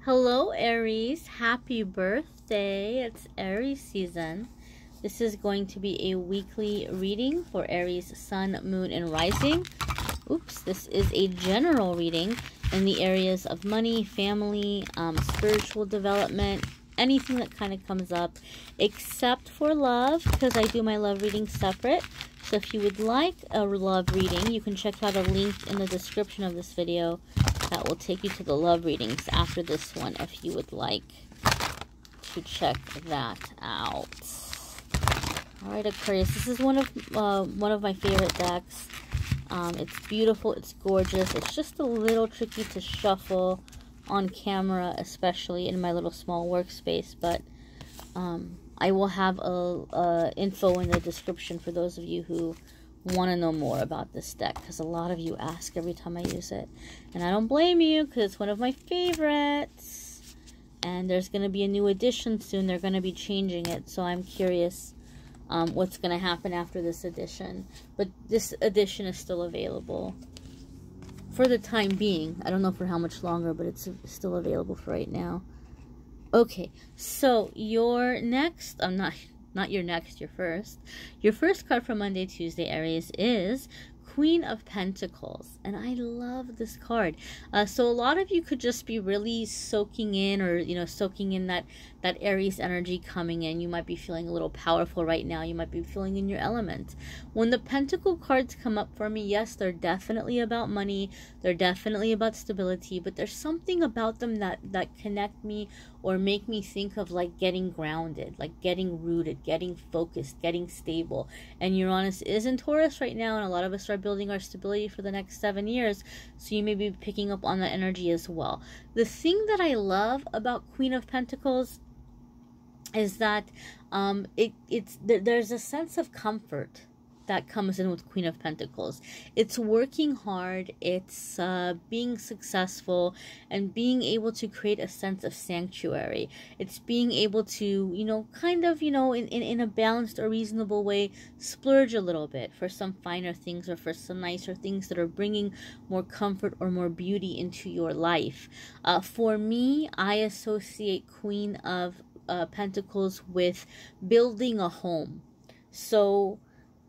Hello Aries, happy birthday. It's Aries season. This is going to be a weekly reading for Aries sun, moon, and rising. Oops, this is a general reading in the areas of money, family, spiritual development, anything that kind of comes up, except for love, because I do my love reading separate. So if you would like a love reading, you can check out a link in the description of this video that will take you to the love readings after this one if you would like to check that out. Alright, Aquarius, this is one of my favorite decks. It's beautiful, it's gorgeous, it's just a little tricky to shuffle on camera, especially in my little small workspace, but I will have a info in the description for those of you who want to know more about this deck, because a lot of you ask every time I use it, and I don't blame you because it's one of my favorites, and there's going to be a new edition soon. They're going to be changing it, so I'm curious what's going to happen after this edition, but this edition is still available for the time being. I don't know for how much longer, but it's still available for right now. Okay, so your next, not your next, your first. Your first card for Monday, Tuesday, Aries is Queen of Pentacles. And I love this card. So a lot of you could just be really soaking in, or, you know, soaking in that Aries energy coming in. You might be feeling a little powerful right now. You might be feeling in your element. When the Pentacle cards come up for me, yes, they're definitely about money. They're definitely about stability. But there's something about them that connect me or make me think of like getting grounded, like getting rooted, getting focused, getting stable. And Uranus is in Taurus right now, and a lot of us are building our stability for the next 7 years. So you may be picking up on that energy as well. The thing that I love about Queen of Pentacles is that there's a sense of comfort that comes in with Queen of Pentacles. It's working hard, it's being successful, and being able to create a sense of sanctuary. It's being able to, you know, kind of, you know, in a balanced or reasonable way, splurge a little bit for some finer things or for some nicer things that are bringing more comfort or more beauty into your life. For me, I associate Queen of Pentacles with building a home. So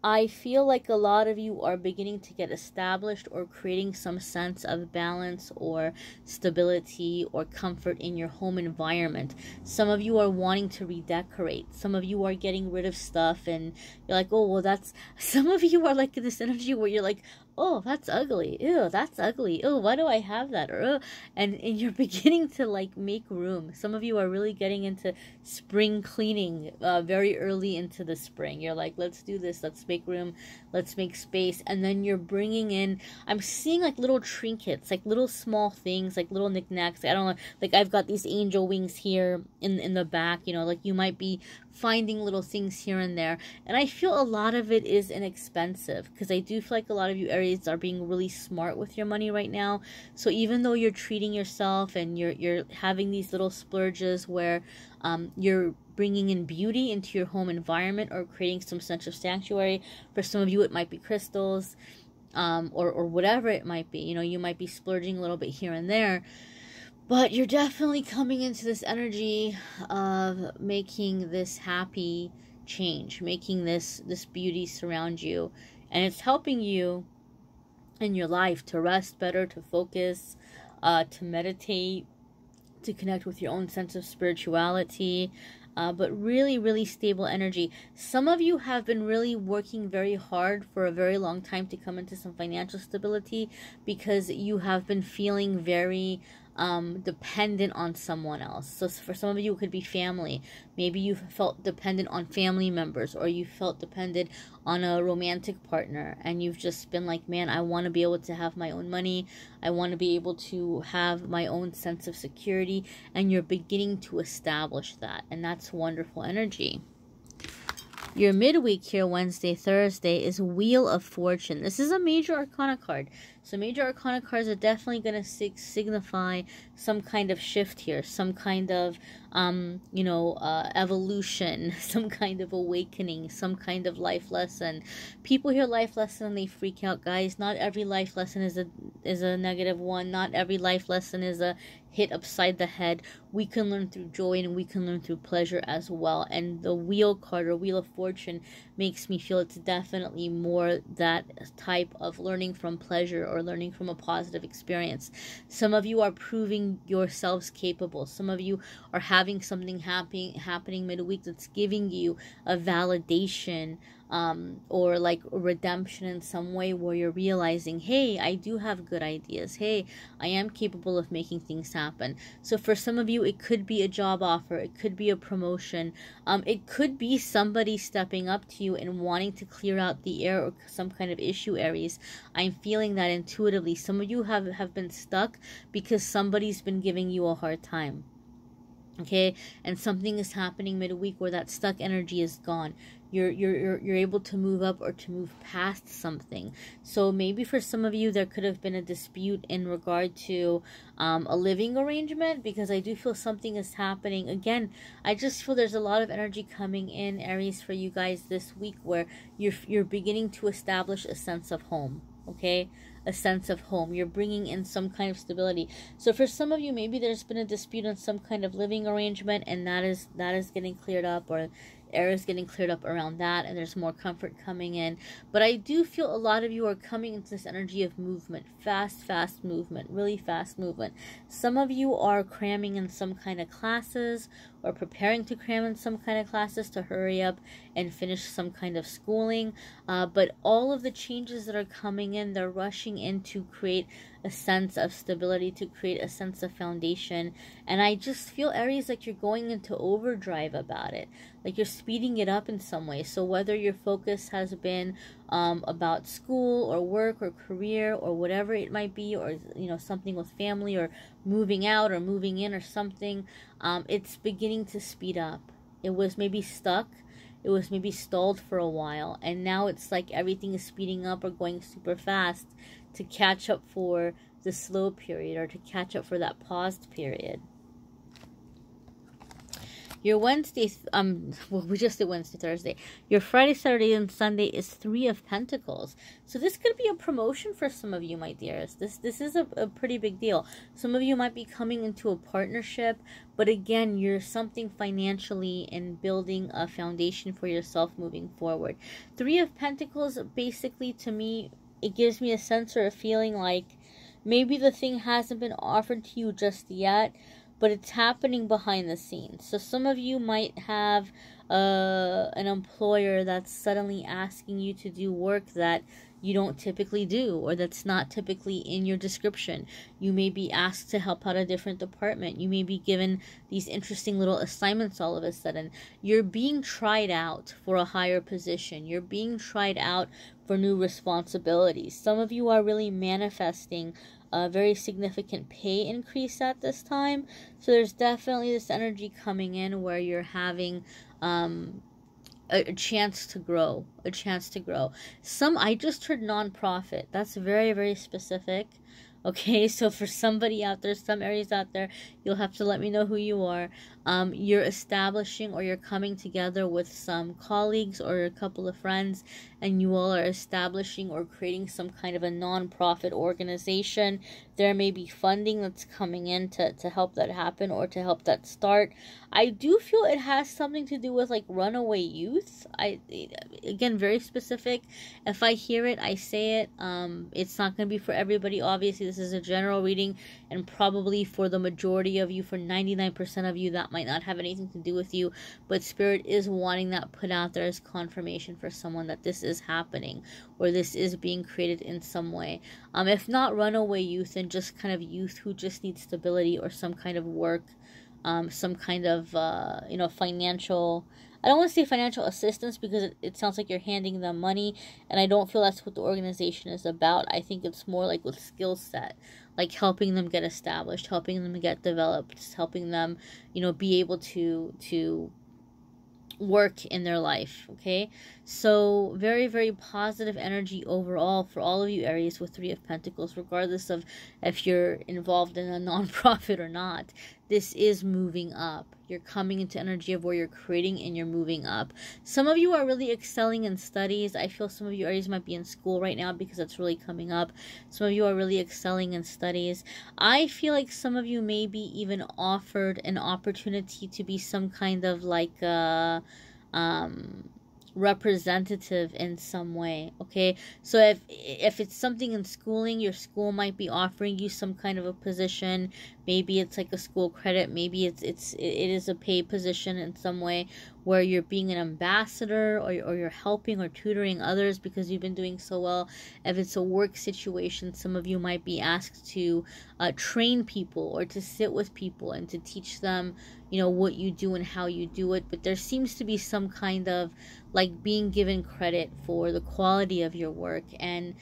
I feel like a lot of you are beginning to get established or creating some sense of balance or stability or comfort in your home environment. Some of you are wanting to redecorate. Some of you are getting rid of stuff and you're like, oh, well, that's... Some of you are like in this energy where you're like, oh, that's ugly. Ew, that's ugly. Oh, why do I have that? Or, and you're beginning to like make room. Some of you are really getting into spring cleaning very early into the spring. You're like, let's do this. Let's make room. Let's make space. And then you're bringing in, I'm seeing like little trinkets, like little small things, like little knickknacks. I don't know, like I've got these angel wings here in the back, you know, like you might be finding little things here and there. And I feel a lot of it is inexpensive, because I do feel like a lot of you Aries are being really smart with your money right now. So even though you're treating yourself and you're having these little splurges where you're bringing in beauty into your home environment or creating some sense of sanctuary. For some of you it might be crystals or whatever it might be. You know, you might be splurging a little bit here and there. But you're definitely coming into this energy of making this happy change, making this beauty surround you. And it's helping you in your life to rest better, to focus, to meditate, to connect with your own sense of spirituality. But really, really stable energy. Some of you have been really working very hard for a very long time to come into some financial stability, because you have been feeling very dependent on someone else. So for some of you, it could be family. Maybe you felt dependent on family members, or you felt dependent on a romantic partner, and you've just been like, man, I want to be able to have my own money. I want to be able to have my own sense of security, and you're beginning to establish that, and that's wonderful energy. Your midweek here, Wednesday, Thursday, is Wheel of Fortune. This is a major arcana card. So major arcana cards are definitely going to signify some kind of shift here, some kind of, evolution, some kind of awakening, some kind of life lesson. People hear life lesson and they freak out, guys. Not every life lesson is a negative one. Not every life lesson is a hit upside the head. We can learn through joy and we can learn through pleasure as well. And the Wheel card, or Wheel of Fortune, makes me feel it's definitely more that type of learning from pleasure or learning from a positive experience. Some of you are proving yourselves capable. Some of you are having something happening midweek that's giving you a validation, or like a redemption in some way, where you're realizing, hey, I do have good ideas. Hey, I am capable of making things happen. So for some of you, it could be a job offer. It could be a promotion. It could be somebody stepping up to you and wanting to clear out the air or some kind of issue, Aries. I'm feeling that intuitively. Some of you have been stuck because somebody's been giving you a hard time. Okay, and something is happening midweek where that stuck energy is gone. You're able to move up or to move past something. So maybe for some of you there could have been a dispute in regard to a living arrangement, because I do feel something is happening. Again, I just feel there's a lot of energy coming in, Aries, for you guys this week, where you're beginning to establish a sense of home. Okay, a sense of home. You're bringing in some kind of stability. So for some of you, maybe there's been a dispute on some kind of living arrangement, and that is getting cleared up, or air is getting cleared up around that, and there's more comfort coming in. But I do feel a lot of you are coming into this energy of movement, fast movement, really fast movement. Some of you are cramming in some kind of classes, or preparing to cram in some kind of classes to hurry up and finish some kind of schooling. But all of the changes that are coming in, they're rushing in to create a sense of stability, to create a sense of foundation. And I just feel, Aries, like you're going into overdrive about it, like you're speeding it up in some way. So whether your focus has been about school or work or career or whatever it might be, or something with family or moving out or moving in or something, it's beginning to speed up. It was maybe stuck, it was maybe stalled for a while, and now it's like everything is speeding up or going super fast to catch up for the slow period, or to catch up for that paused period. Your Wednesday, well, we just did Wednesday, Thursday. Your Friday, Saturday, and Sunday is 3 of Pentacles. So this could be a promotion for some of you, my dearest. This is a pretty big deal. Some of you might be coming into a partnership, but again, you're something financially and building a foundation for yourself moving forward. 3 of Pentacles, basically, to me, it gives me a sense or a feeling like maybe the thing hasn't been offered to you just yet, but it's happening behind the scenes. So some of you might have an employer that's suddenly asking you to do work that you don't typically do, or that's not typically in your description. You may be asked to help out a different department. You may be given these interesting little assignments all of a sudden. You're being tried out for a higher position. You're being tried out for new responsibilities. Some of you are really manifesting a very significant pay increase at this time. So there's definitely this energy coming in where you're having a chance to grow, I just heard nonprofit. That's very, very specific. Okay, so for somebody out there, some Aries out there, you'll have to let me know who you are. You're establishing, or you're coming together with some colleagues or a couple of friends, and you all are establishing or creating some kind of a non-profit organization. There may be funding that's coming in to help that happen, or to help that start. I do feel it has something to do with like runaway youth. Again, very specific. If I hear it, I say it. It's not going to be for everybody, obviously. This is a general reading, and probably for the majority of you, for 99% of you, that might not have anything to do with you, but Spirit is wanting that put out there as confirmation for someone that this is happening, or this is being created in some way. If not runaway youth, then just kind of youth who just need stability or some kind of work, some kind of financial, I don't want to say financial assistance, because it sounds like you're handing them money, and I don't feel that's what the organization is about. I think it's more like with skill set, like helping them get established, helping them get developed, helping them, be able to work in their life. Okay, so very, very positive energy overall for all of you Aries with 3 of Pentacles, regardless of if you're involved in a non-profit or not. This is moving up. You're coming into energy of where you're creating and you're moving up. Some of you are really excelling in studies. I feel some of you Aries might be in school right now because that's really coming up. Some of you are really excelling in studies. I feel like some of you may be even offered an opportunity to be some kind of like representative in some way. Okay, so if it's something in schooling, your school might be offering you some kind of a position. Maybe it's like a school credit, maybe it is a paid position in some way where you're being an ambassador, or you're helping or tutoring others because you've been doing so well. If it's a work situation, some of you might be asked to train people or to sit with people and to teach them, you know, what you do and how you do it. But there seems to be some kind of like being given credit for the quality of your work, and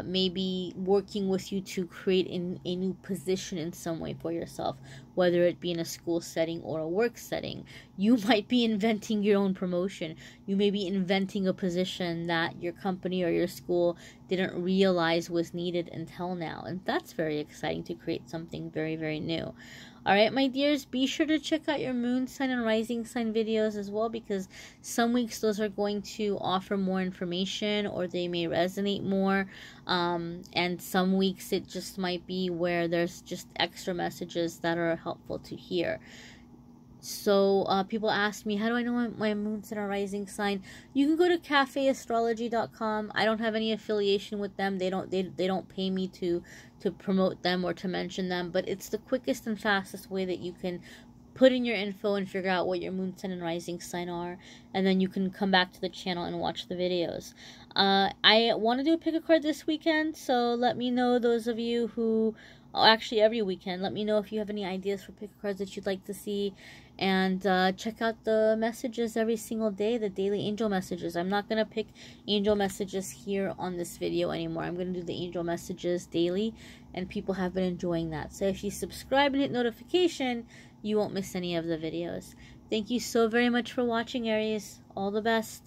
maybe working with you to create a new position in some way for yourself, whether it be in a school setting or a work setting. You might be inventing your own promotion. You may be inventing a position that your company or your school didn't realize was needed until now, and that's very exciting to create something very, very new. Alright, my dears, be sure to check out your moon sign and rising sign videos as well, because some weeks those are going to offer more information or they may resonate more. And some weeks it just might be where there's just extra messages that are helpful to hear. So people ask me, how do I know my moon sign or rising sign? You can go to cafeastrology.com. I don't have any affiliation with them. They don't pay me to promote them or to mention them, but it's the quickest and fastest way that you can put in your info and figure out what your moon sign and rising sign are, and then you can come back to the channel and watch the videos. I want to do a pick a card this weekend, so let me know, those of you who, actually every weekend, let me know if you have any ideas for pick a cards that you'd like to see. And check out the messages every single day, the daily angel messages. I'm not going to pick angel messages here on this video anymore. I'm going to do the angel messages daily, and people have been enjoying that. So if you subscribe and hit notification, you won't miss any of the videos. Thank you so very much for watching, Aries. All the best.